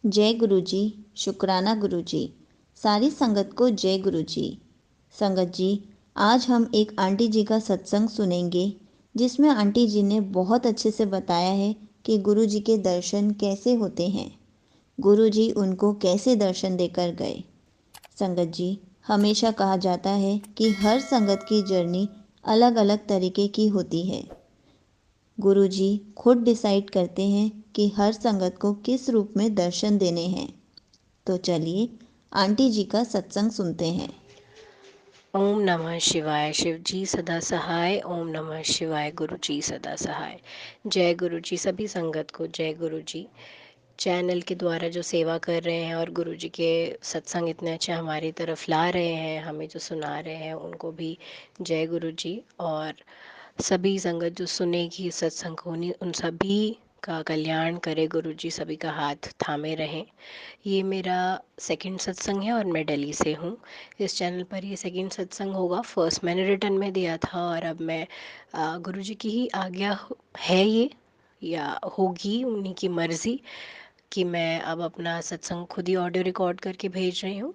जय गुरु जी। शुक्राना गुरु जी। सारी संगत को जय गुरु जी। संगत जी, आज हम एक आंटी जी का सत्संग सुनेंगे जिसमें आंटी जी ने बहुत अच्छे से बताया है कि गुरु जी के दर्शन कैसे होते हैं, गुरु जी उनको कैसे दर्शन देकर गए। संगत जी, हमेशा कहा जाता है कि हर संगत की जर्नी अलग अलग तरीके की होती है। गुरुजी खुद डिसाइड करते हैं कि हर संगत को किस रूप में दर्शन देने हैं। तो चलिए आंटी जी का सत्संग सुनते हैं। ओम नमः शिवाय। शिव जी सदा सहाय। ओम नमः शिवाय। गुरु जी सदा सहाय। जय गुरु जी। सभी संगत को जय गुरु जी। चैनल के द्वारा जो सेवा कर रहे हैं और गुरु जी के सत्संग इतने अच्छे हमारी तरफ ला रहे हैं, हमें जो सुना रहे हैं, उनको भी जय गुरु जी। और सभी संगत जो सुनेगी सत्संग को, उन सभी का कल्याण करे गुरु जी, सभी का हाथ थामे रहें। ये मेरा सेकंड सत्संग है और मैं दिल्ली से हूँ। इस चैनल पर ये सेकंड सत्संग होगा। फर्स्ट मैंने रिटर्न में दिया था और अब मैं गुरु जी की ही आज्ञा है ये, या होगी उन्हीं की मर्ज़ी कि मैं अब अपना सत्संग खुद ही ऑडियो रिकॉर्ड करके भेज रही हूँ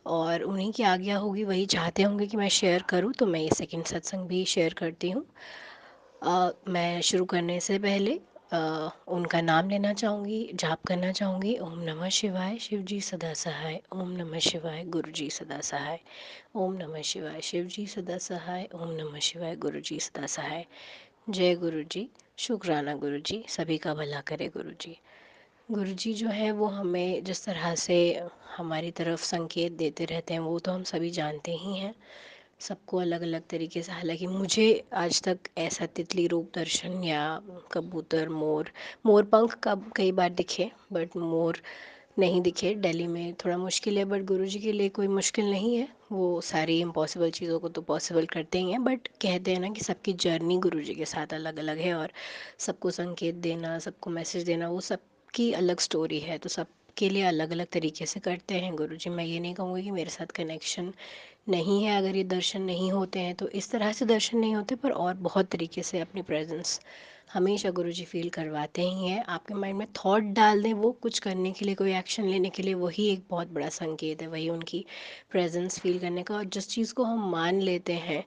और उन्हीं की आज्ञा होगी, वही चाहते होंगे कि मैं शेयर करूँ, तो मैं ये सेकंड सत्संग भी शेयर करती हूँ। मैं शुरू करने से पहले उनका नाम लेना चाहूँगी, जाप करना चाहूँगी। ओम नमः शिवाय। शिव जी सदा सहाय। ओम नमः शिवाय। गुरु जी सदा सहाय। ओम नमः शिवाय। शिव जी सदा सहाय। ओम नमः शिवाय। गुरु जी सदा सहाय। जय गुरु जी। शुक्राना गुरु जी। सभी का भला करे गुरु जी। गुरु जी जो है वो हमें जिस तरह से हमारी तरफ संकेत देते रहते हैं वो तो हम सभी जानते ही हैं, सबको अलग अलग तरीके से। हालांकि मुझे आज तक ऐसा तितली रूप दर्शन या कबूतर, मोर, मोर पंख कब कई बार दिखे, बट मोर नहीं दिखे। दिल्ली में थोड़ा मुश्किल है, बट गुरु जी के लिए कोई मुश्किल नहीं है। वो सारी इम्पॉसिबल चीज़ों को तो पॉसिबल करते ही हैं। बट कहते हैं ना कि सबकी जर्नी गुरु जी के साथ अलग अलग है और सबको संकेत देना, सबको मैसेज देना, वो सबकी अलग स्टोरी है। तो सबके लिए अलग अलग तरीके से करते हैं गुरु जी। मैं ये नहीं कहूँगी कि मेरे साथ कनेक्शन नहीं है, अगर ये दर्शन नहीं होते हैं तो इस तरह से दर्शन नहीं होते, पर और बहुत तरीके से अपनी प्रेजेंस हमेशा गुरुजी फील करवाते ही हैं। आपके माइंड में थॉट डाल दें वो कुछ करने के लिए, कोई एक्शन लेने के लिए, वही एक बहुत बड़ा संकेत है, वही उनकी प्रेजेंस फील करने का। और जिस चीज़ को हम मान लेते हैं,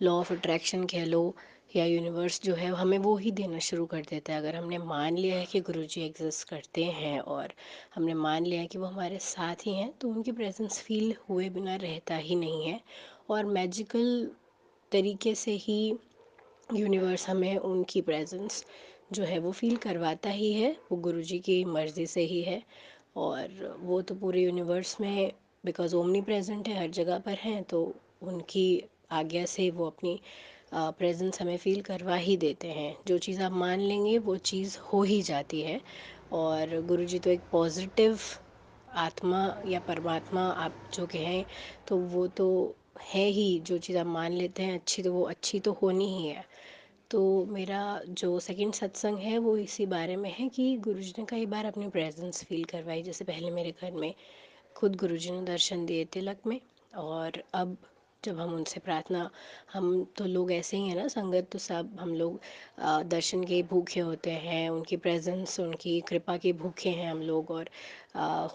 लॉ ऑफ अट्रैक्शन कह लो या यूनिवर्स जो है हमें वो ही देना शुरू कर देता है। अगर हमने मान लिया है कि गुरुजी एग्जिस्ट करते हैं और हमने मान लिया है कि वो हमारे साथ ही हैं, तो उनकी प्रेजेंस फील हुए बिना रहता ही नहीं है। और मैजिकल तरीके से ही यूनिवर्स हमें उनकी प्रेजेंस जो है वो फील करवाता ही है। वो गुरुजी की मर्ज़ी से ही है और वो तो पूरे यूनिवर्स में बिकॉज़ ओमनी प्रेजेंट है, हर जगह पर हैं, तो उनकी आज्ञा से वो अपनी प्रेजेंस हमें फ़ील करवा ही देते हैं। जो चीज़ आप मान लेंगे वो चीज़ हो ही जाती है। और गुरुजी तो एक पॉजिटिव आत्मा या परमात्मा आप जो कहें, तो वो तो है ही। जो चीज़ आप मान लेते हैं अच्छी, तो वो अच्छी तो होनी ही है। तो मेरा जो सेकंड सत्संग है वो इसी बारे में है कि गुरुजी ने कई बार अपनी प्रेजेंस फील करवाई। जैसे पहले मेरे घर में खुद गुरुजी ने दर्शन दिए तिलक में, और अब जब हम उनसे प्रार्थना, हम तो लोग ऐसे ही हैं ना संगत, तो सब हम लोग दर्शन के भूखे होते हैं, उनकी प्रेजेंस, उनकी कृपा के भूखे हैं हम लोग, और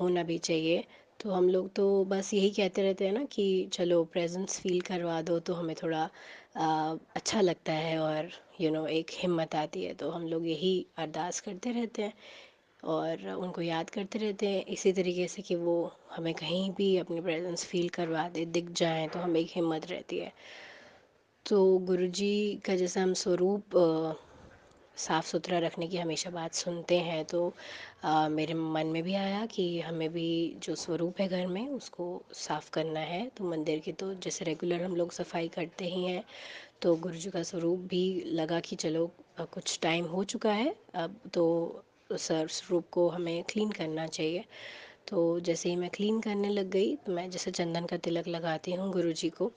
होना भी चाहिए। तो हम लोग तो बस यही कहते रहते हैं ना कि चलो प्रेजेंस फील करवा दो, तो हमें थोड़ा अच्छा लगता है और एक हिम्मत आती है। तो हम लोग यही अरदास करते रहते हैं और उनको याद करते रहते हैं इसी तरीके से कि वो हमें कहीं भी अपनी प्रेजेंस फील करवा दे, दिख जाएं, तो हमें एक हिम्मत रहती है। तो गुरुजी का जैसे हम स्वरूप साफ़ सुथरा रखने की हमेशा बात सुनते हैं, तो मेरे मन में भी आया कि हमें भी जो स्वरूप है घर में उसको साफ़ करना है। तो मंदिर की तो जैसे रेगुलर हम लोग सफाई करते ही हैं, तो गुरुजी का स्वरूप भी लगा कि चलो कुछ टाइम हो चुका है अब, तो सर स्वरूप को हमें क्लीन करना चाहिए। तो जैसे ही मैं क्लीन करने लग गई, तो मैं जैसे चंदन का तिलक लगाती हूँ गुरुजी को,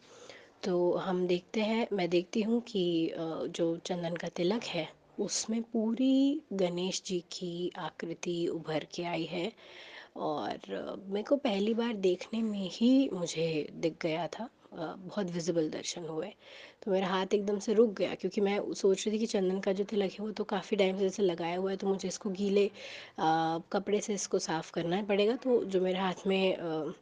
तो हम देखते हैं, मैं देखती हूँ कि जो चंदन का तिलक है उसमें पूरी गणेश जी की आकृति उभर के आई है। और मेरे को पहली बार देखने में ही मुझे दिख गया था। बहुत विजिबल दर्शन हुए। तो मेरा हाथ एकदम से रुक गया, क्योंकि मैं सोच रही थी कि चंदन का जो तिलक है वो तो काफ़ी टाइम से जैसे लगाया हुआ है, तो मुझे इसको गीले कपड़े से इसको साफ़ करना पड़ेगा। तो जो मेरे हाथ में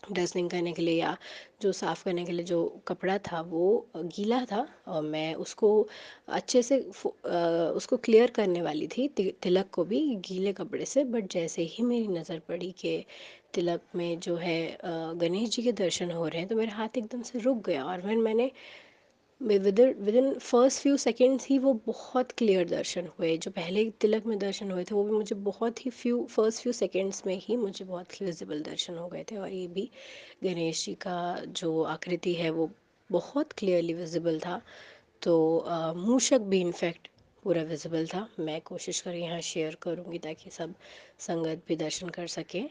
डस्टिंग करने के लिए या जो साफ़ करने के लिए जो कपड़ा था वो गीला था, और मैं उसको अच्छे से उसको क्लियर करने वाली थी, तिलक को भी गीले कपड़े से। बट जैसे ही मेरी नज़र पड़ी कि तिलक में जो है गणेश जी के दर्शन हो रहे हैं, तो मेरा हाथ एकदम से रुक गया, और फिर मैंने विदिन फर्स्ट फ्यू सेकेंड्स ही वो बहुत क्लियर दर्शन हुए। जो पहले तिलक में दर्शन हुए थे वो भी मुझे बहुत ही फर्स्ट फ्यू सेकेंड्स में ही मुझे बहुत विजिबल दर्शन हो गए थे। और ये भी गणेश जी का जो आकृति है वो बहुत क्लियरली विजिबल था। तो मूषक भी इनफैक्ट पूरा विजिबल था। मैं कोशिश कर यहाँ शेयर करूँगी ताकि सब संगत भी दर्शन कर सकें।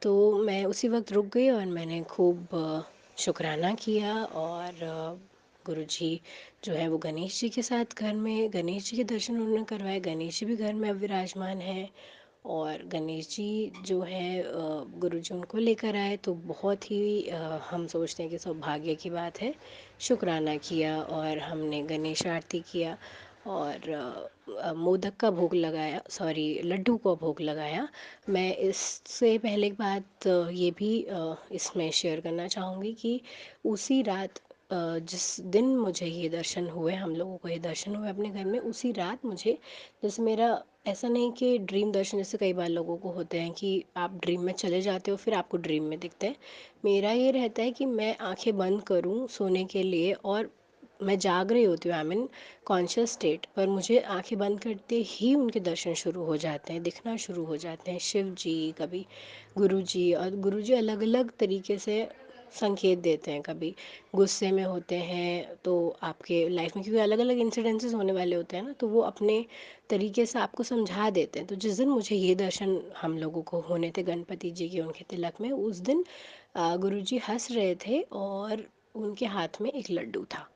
तो मैं उसी वक्त रुक गई और मैंने खूब शुक्राना किया, और गुरुजी जो है वो गणेश जी के साथ घर में गणेश जी के दर्शन उन्होंने करवाए। गणेश जी भी घर में अब विराजमान है, और गणेश जी जो है गुरुजी उनको लेकर आए, तो बहुत ही हम सोचते हैं कि सौभाग्य की बात है। शुक्राना किया और हमने गणेश आरती किया, और मोदक का भोग लगाया, सॉरी लड्डू का भोग लगाया। मैं इससे पहले एक बात ये भी इसमें शेयर करना चाहूँगी कि उसी रात जिस दिन मुझे ये दर्शन हुए, हम लोगों को ये दर्शन हुए अपने घर में, उसी रात मुझे, जैसे मेरा ऐसा नहीं कि ड्रीम दर्शन जैसे कई बार लोगों को होते हैं कि आप ड्रीम में चले जाते हो फिर आपको ड्रीम में दिखते हैं। मेरा ये रहता है कि मैं आंखें बंद करूं सोने के लिए, और मैं जाग रही होती हूँ, आई मीन कॉन्शियस स्टेट, पर मुझे आंखें बंद करते ही उनके दर्शन शुरू हो जाते हैं, दिखना शुरू हो जाते हैं। शिव जी, कभी गुरु जी, और गुरु जी अलग अलग तरीके से संकेत देते हैं। कभी गुस्से में होते हैं तो आपके लाइफ में, क्योंकि अलग अलग इंसिडेंसेस होने वाले होते हैं ना, तो वो अपने तरीके से आपको समझा देते हैं। तो जिस दिन मुझे ये दर्शन हम लोगों को होने थे गणपति जी के उनके तिलक में, उस दिन गुरु जी हंस रहे थे और उनके हाथ में एक लड्डू था।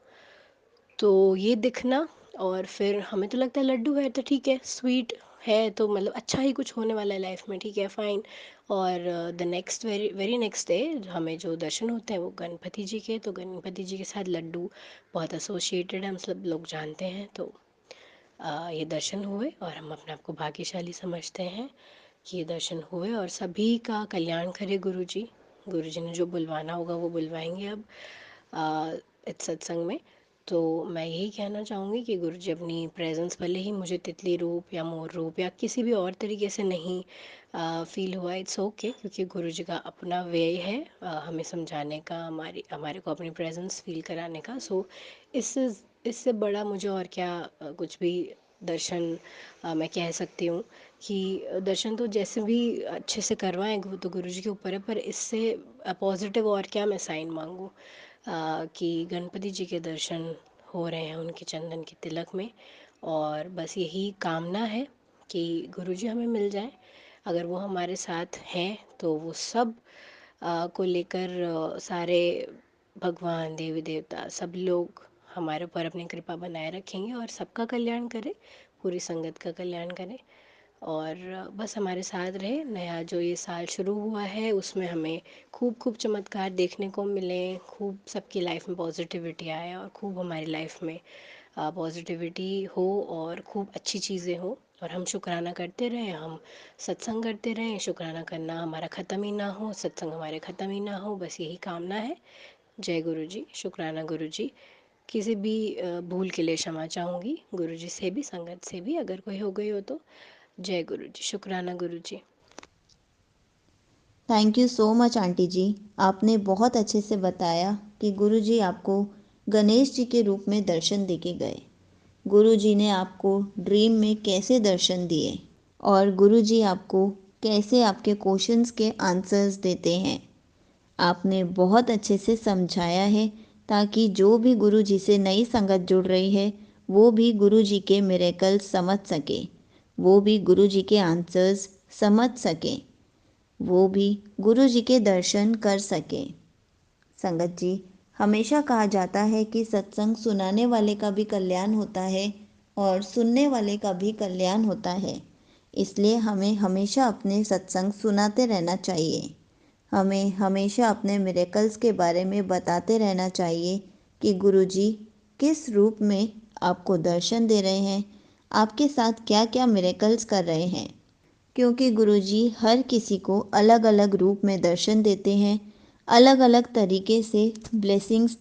तो ये दिखना, और फिर हमें तो लगता है लड्डू है तो ठीक है, स्वीट है तो मतलब अच्छा ही कुछ होने वाला है लाइफ में, ठीक है फाइन। और the next very very next day हमें जो दर्शन होते हैं वो गणपति जी के, तो गणपति जी के साथ लड्डू बहुत एसोसिएटेड है, हम सब लोग जानते हैं। तो ये दर्शन हुए और हम अपने आप को भाग्यशाली समझते हैं कि ये दर्शन हुए, और सभी का कल्याण करे गुरु जी। गुरु जी ने जो बुलवाना होगा वो बुलवाएंगे अब इस सत्संग में। तो मैं यही कहना चाहूँगी कि गुरु जी अपनी प्रेजेंस, भले ही मुझे तितली रूप या मोर रूप या किसी भी और तरीके से नहीं फील हुआ, इट्स ओके, क्योंकि गुरु जी का अपना वे है हमें समझाने का, हमारे को अपनी प्रेजेंस फील कराने का। सो इससे इससे बड़ा मुझे और क्या कुछ भी दर्शन मैं कह सकती हूँ कि दर्शन तो जैसे भी अच्छे से करवाएं वो तो गुरु जी के ऊपर है, पर इससे पॉजिटिव और क्या मैं साइन मांगूँ कि गणपति जी के दर्शन हो रहे हैं उनके चंदन के तिलक में। और बस यही कामना है कि गुरु जी हमें मिल जाए। अगर वो हमारे साथ हैं तो वो सब को लेकर सारे भगवान देवी देवता सब लोग हमारे ऊपर अपनी कृपा बनाए रखेंगे और सबका कल्याण करें, पूरी संगत का कल्याण करें। और बस हमारे साथ रहे। नया जो ये साल शुरू हुआ है उसमें हमें खूब खूब चमत्कार देखने को मिले, खूब सबकी लाइफ में पॉजिटिविटी आए, और खूब हमारी लाइफ में पॉजिटिविटी हो और खूब अच्छी चीज़ें हो, और हम शुक्राना करते रहें, हम सत्संग करते रहें। शुक्राना करना हमारा ख़त्म ही ना हो, सत्संग हमारे ख़त्म ही ना हो, बस यही कामना है। जय गुरु जी। शुक्राना गुरु जी। किसी भी भूल के लिए क्षमा चाहूँगी, गुरु जी से भी संगत से भी अगर कोई हो गई हो तो। जय गुरु जी। शुक्राना Guru ji. Thank you so much aunty ji. आपने बहुत अच्छे से बताया कि गुरु जी आपको गणेश जी के रूप में दर्शन देके गए। गुरु जी ने आपको ड्रीम में कैसे दर्शन दिए और गुरु जी आपको कैसे आपके क्वेश्चंस के आंसर्स देते हैं। आपने बहुत अच्छे से समझाया है ताकि जो भी गुरु जी से नई संगत जुड़ रही है वो भी गुरु जी के मिरेकल्स समझ सके, वो भी गुरु जी के आंसर्स समझ सके, वो भी गुरु जी के दर्शन कर सके। संगत जी, हमेशा कहा जाता है कि सत्संग सुनाने वाले का भी कल्याण होता है और सुनने वाले का भी कल्याण होता है। इसलिए हमें हमेशा अपने सत्संग सुनाते रहना चाहिए। हमें हमेशा अपने मिरेकल्स के बारे में बताते रहना चाहिए कि गुरुजी किस रूप में आपको दर्शन दे रहे हैं, आपके साथ क्या क्या मिरेकल्स कर रहे हैं, क्योंकि गुरुजी हर किसी को अलग अलग रूप में दर्शन देते हैं, अलग अलग तरीके से ब्लेसिंग्स